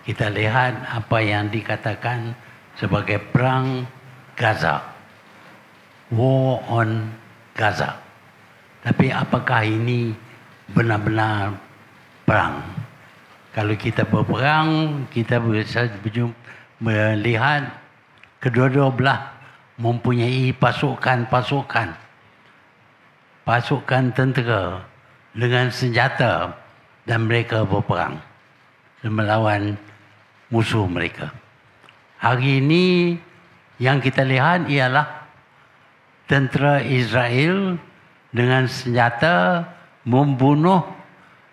kita lihat apa yang dikatakan sebagai perang Gaza. War on Gaza. Tapi apakah ini benar-benar perang? Kalau kita berperang, kita bisa melihat kedua-dua belah mempunyai pasukan tentera dengan senjata dan mereka berperang melawan musuh mereka. Hari ini yang kita lihat ialah tentera Israel dengan senjata membunuh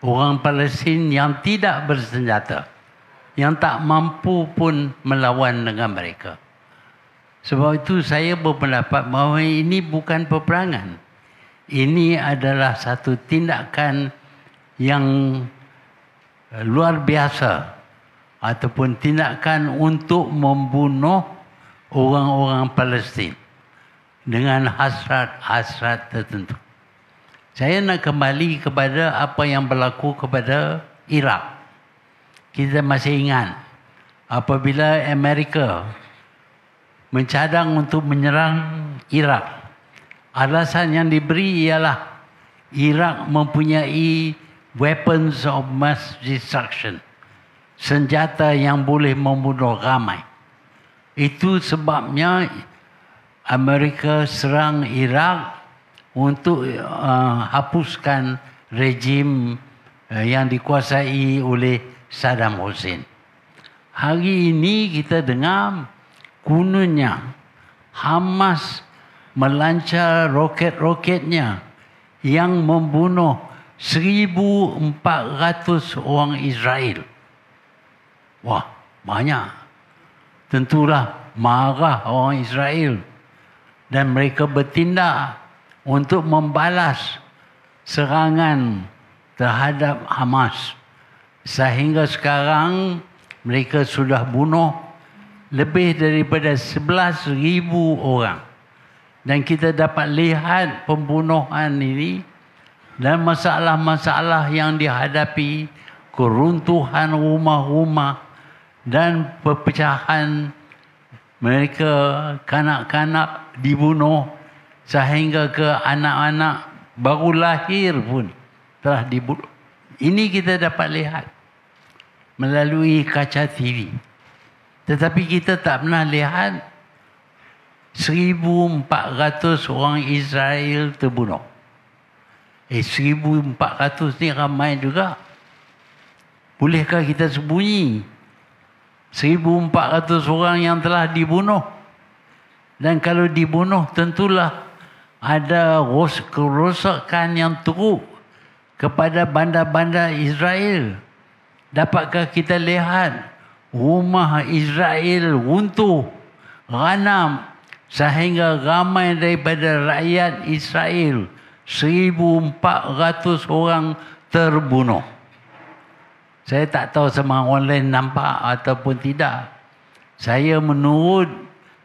orang Palestin yang tidak bersenjata, yang tak mampu pun melawan dengan mereka. Sebab itu saya berpendapat bahawa ini bukan peperangan. Ini adalah satu tindakan yang luar biasa ataupun tindakan untuk membunuh orang-orang Palestin dengan hasrat tertentu. Saya nak kembali kepada apa yang berlaku kepada Iraq. Kita masih ingat apabila Amerika mencadang untuk menyerang Iraq. Alasan yang diberi ialah Iraq mempunyai weapons of mass destruction. Senjata yang boleh membunuh ramai. Itu sebabnya Amerika serang Iraq untuk hapuskan rejim yang dikuasai oleh Saddam Hussein. Hari ini kita dengar kononnya Hamas melancar roket-roketnya yang membunuh 1,400 orang Israel. Wah, banyak. Tentulah marah orang Israel. Dan mereka bertindak untuk membalas serangan terhadap Hamas. Sehingga sekarang mereka sudah bunuh lebih daripada 11,000 orang. Dan kita dapat lihat pembunuhan ini dan masalah-masalah yang dihadapi, keruntuhan rumah-rumah dan perpecahan. Mereka, kanak-kanak dibunuh sehingga ke anak-anak baru lahir pun telah dibunuh. Ini kita dapat lihat melalui kaca TV. Tetapi kita tak pernah lihat 1,400 orang Israel terbunuh. 1,400 ni ramai juga. Bolehkah kita sembunyi 1,400 orang yang telah dibunuh? Dan kalau dibunuh tentulah ada kerosakan yang teruk kepada bandar-bandar Israel. Dapatkah kita lihat rumah Israel runtuh, ranam, sehingga ramai daripada rakyat Israel 1,400 orang terbunuh. Saya tak tahu sama online nampak ataupun tidak. Saya menurut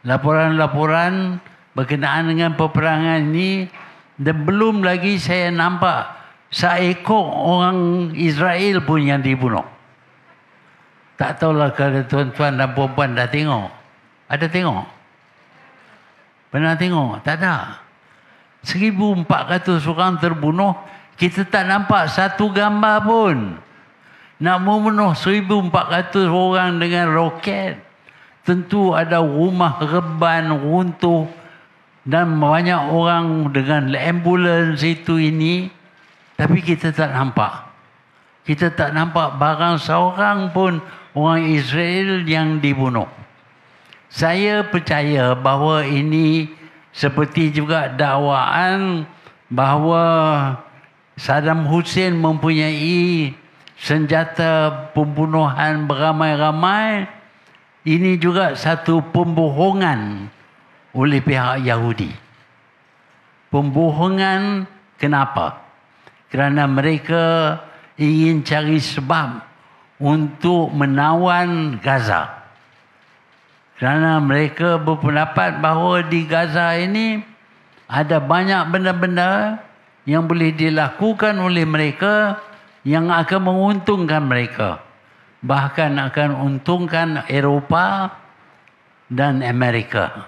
laporan-laporan berkenaan dengan peperangan ini, dan belum lagi saya nampak seekor orang Israel pun yang dibunuh. Tak tahulah kalau tuan-tuan dan puan-puan dah tengok. Ada tengok? Pernah tengok? Tak ada. 1,400 orang terbunuh, kita tak nampak satu gambar pun. Nak membunuh 1,400 orang dengan roket, tentu ada rumah reban runtuh dan banyak orang dengan ambulans itu ini. Tapi kita tak nampak. Kita tak nampak barang seorang pun orang Israel yang dibunuh. Saya percaya bahawa ini seperti juga dakwaan bahawa Saddam Hussein mempunyai senjata pembunuhan beramai-ramai. Ini juga satu pembohongan oleh pihak Yahudi. Pembohongan kenapa? Kerana mereka ingin cari sebab untuk menawan Gaza. Kerana mereka berpendapat bahawa di Gaza ini ada banyak benda-benda yang boleh dilakukan oleh mereka yang akan menguntungkan mereka. bahkan akan untungkan Eropah dan Amerika.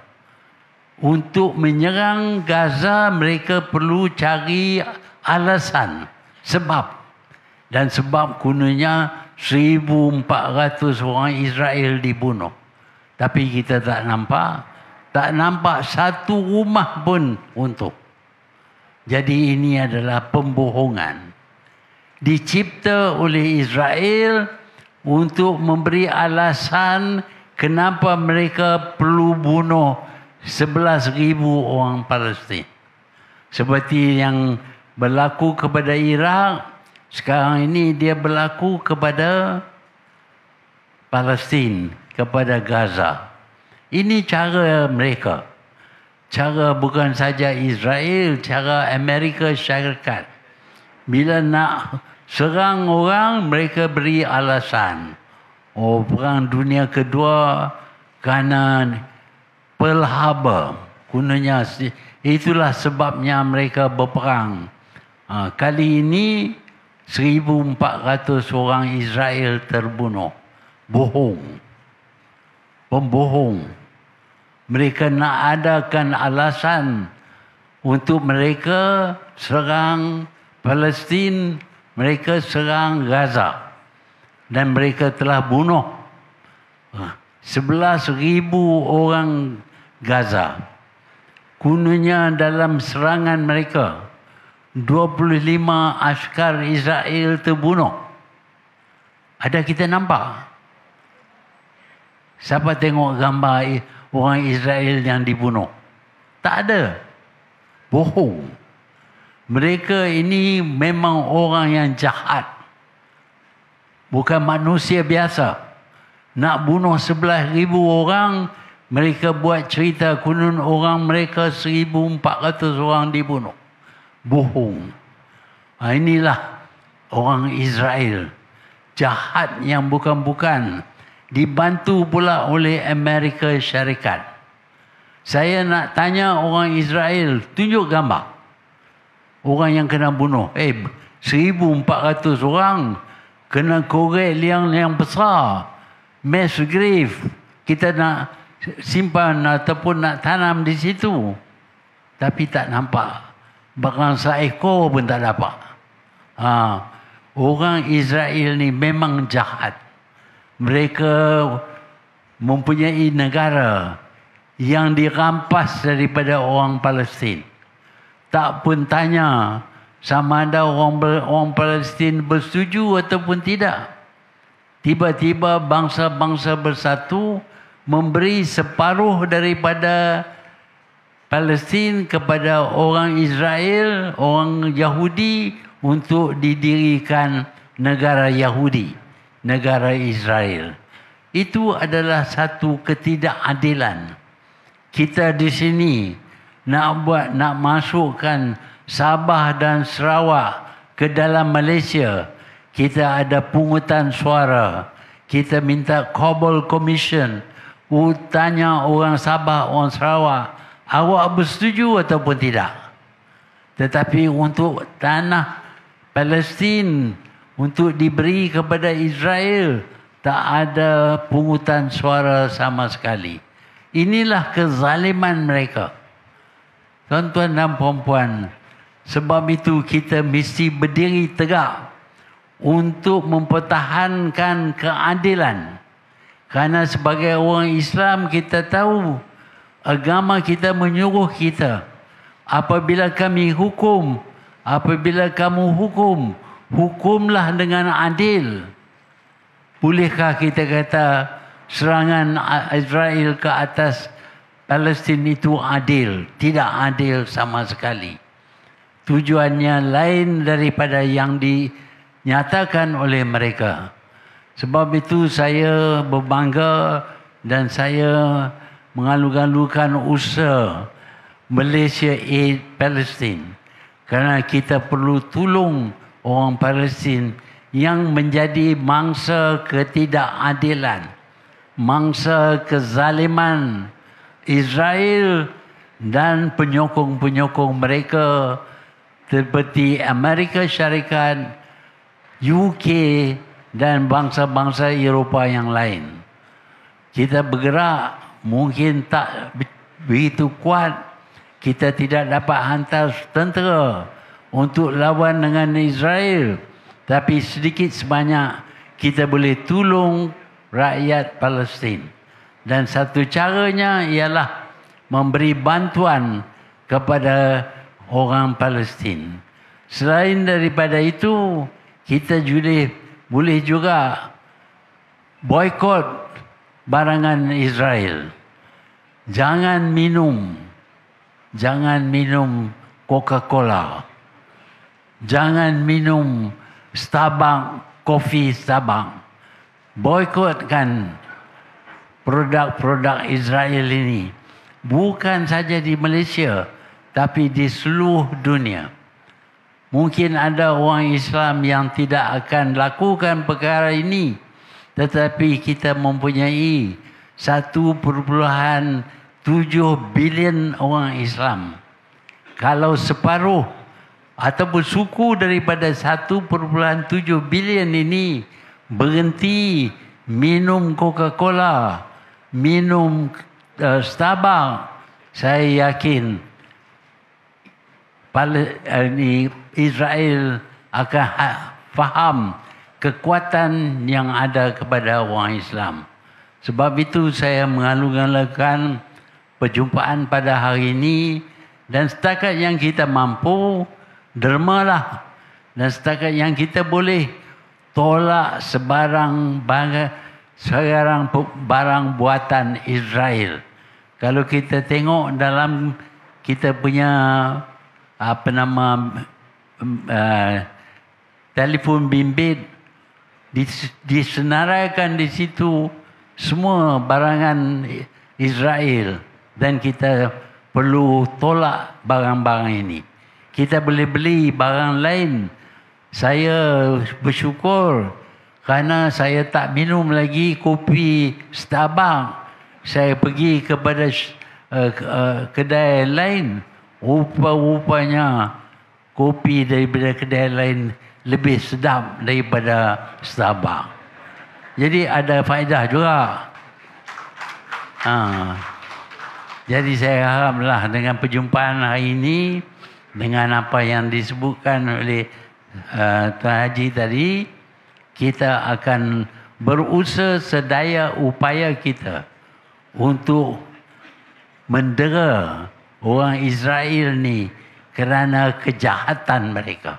Untuk menyerang Gaza, mereka perlu cari alasan, sebab. Dan sebab kononnya 1,400 orang Israel dibunuh. Tapi kita tak nampak satu rumah pun untuk. Jadi ini adalah pembohongan. Dicipta oleh Israel untuk memberi alasan kenapa mereka perlu bunuh 11,000 orang Palestin. Seperti yang berlaku kepada Iraq, sekarang ini dia berlaku kepada Palestin, kepada Gaza. Ini cara mereka. Cara bukan saja Israel, cara Amerika Syarikat. Bila nak serang orang, mereka beri alasan. Oh, Perang Dunia Kedua kerana Pearl Harbor. Kononnya itulah sebabnya mereka berperang. Kali ini 1,400 orang Israel terbunuh. Bohong. Pembohong. Mereka nak adakan alasan untuk mereka serang Palestin, mereka serang Gaza. Dan mereka telah bunuh 11,000 orang Gaza. Kononnya dalam serangan mereka 25 askar Israel terbunuh. Ada kita nampak? Siapa tengok gambar orang Israel yang dibunuh? Tak ada. Bohong. Mereka ini memang orang yang jahat. Bukan manusia biasa. Nak bunuh 11,000 orang, mereka buat cerita konon orang mereka 1,400 orang dibunuh. Bohong. Inilah orang Israel. Jahat yang bukan-bukan. Dibantu pula oleh Amerika Syarikat. Saya nak tanya orang Israel, tunjuk gambar. Orang yang kena bunuh. 1,400 orang kena korek liang besar. Mass grave. Kita nak simpan ataupun nak tanam di situ. Tapi tak nampak. Bahkan seekor pun tak dapat. Orang Israel ni memang jahat. Mereka mempunyai negara yang dirampas daripada orang Palestin. Tak pun tanya sama ada orang Palestin bersetuju ataupun tidak. Tiba-tiba bangsa-bangsa bersatu memberi separuh daripada Palestin kepada orang Israel, orang Yahudi untuk didirikan negara Yahudi, negara Israel. Itu adalah satu ketidakadilan. Kita di sini nak masukkan Sabah dan Sarawak ke dalam Malaysia. Kita ada pungutan suara. Kita minta Cobble Commission. Tanya orang Sabah, orang Sarawak, awak bersetuju ataupun tidak? Tetapi untuk tanah Palestin, untuk diberi kepada Israel, tak ada pungutan suara sama sekali. Inilah kezaliman mereka. Tuan-tuan dan puan-puan, sebab itu kita mesti berdiri tegak untuk mempertahankan keadilan. Kerana sebagai orang Islam kita tahu agama kita menyuruh kita, apabila kami hukum, apabila kamu hukum, hukumlah dengan adil. Bolehkah kita kata serangan Israel ke atas Palestin itu adil? Tidak adil sama sekali. Tujuannya lain daripada yang dinyatakan oleh mereka. Sebab itu saya berbangga dan saya mengalu-alukan usaha Malaysia Aid Palestine. Kerana kita perlu tolong orang Palestin yang menjadi mangsa ketidakadilan, mangsa kezaliman Israel dan penyokong-penyokong mereka seperti Amerika Syarikat, UK dan bangsa-bangsa Eropah yang lain. Kita bergerak mungkin tak begitu kuat. Kita tidak dapat hantar tentera untuk lawan dengan Israel. Tapi sedikit sebanyak kita boleh tolong rakyat Palestin. Dan satu caranya ialah memberi bantuan kepada orang Palestin. Selain daripada itu, kita boleh juga boikot barangan Israel. Jangan minum Coca-Cola. Jangan minum kopi Starbucks. Boikotkan produk-produk Israel ini. Bukan saja di Malaysia, tapi di seluruh dunia. Mungkin ada orang Islam yang tidak akan lakukan perkara ini, tetapi kita mempunyai 1.7 bilion orang Islam. Kalau separuh ataupun suku daripada 1.7 bilion ini berhenti minum Coca-Cola, minum Starbucks, saya yakin Israel akan faham kekuatan yang ada kepada orang Islam. Sebab itu saya mengalung-alungkan perjumpaan pada hari ini, dan setakat yang kita mampu, dermalah. Dan setakat yang kita boleh, tolak sebarang barang buatan Israel. Kalau kita tengok dalam kita punya telefon bimbit, disenaraikan di situ semua barangan Israel, dan kita perlu tolak barang-barang ini. Kita boleh beli barang lain. Saya bersyukur kerana saya tak minum lagi kopi Starbucks. Saya pergi kepada kedai lain. Rupa-rupanya kopi daripada kedai lain lebih sedap daripada Starbucks. Jadi ada faedah juga. Jadi saya haraplah dengan perjumpaan hari ini, dengan apa yang disebutkan oleh Tuan Haji tadi, kita akan berusaha sedaya upaya kita untuk mendera orang Israel ni kerana kejahatan mereka.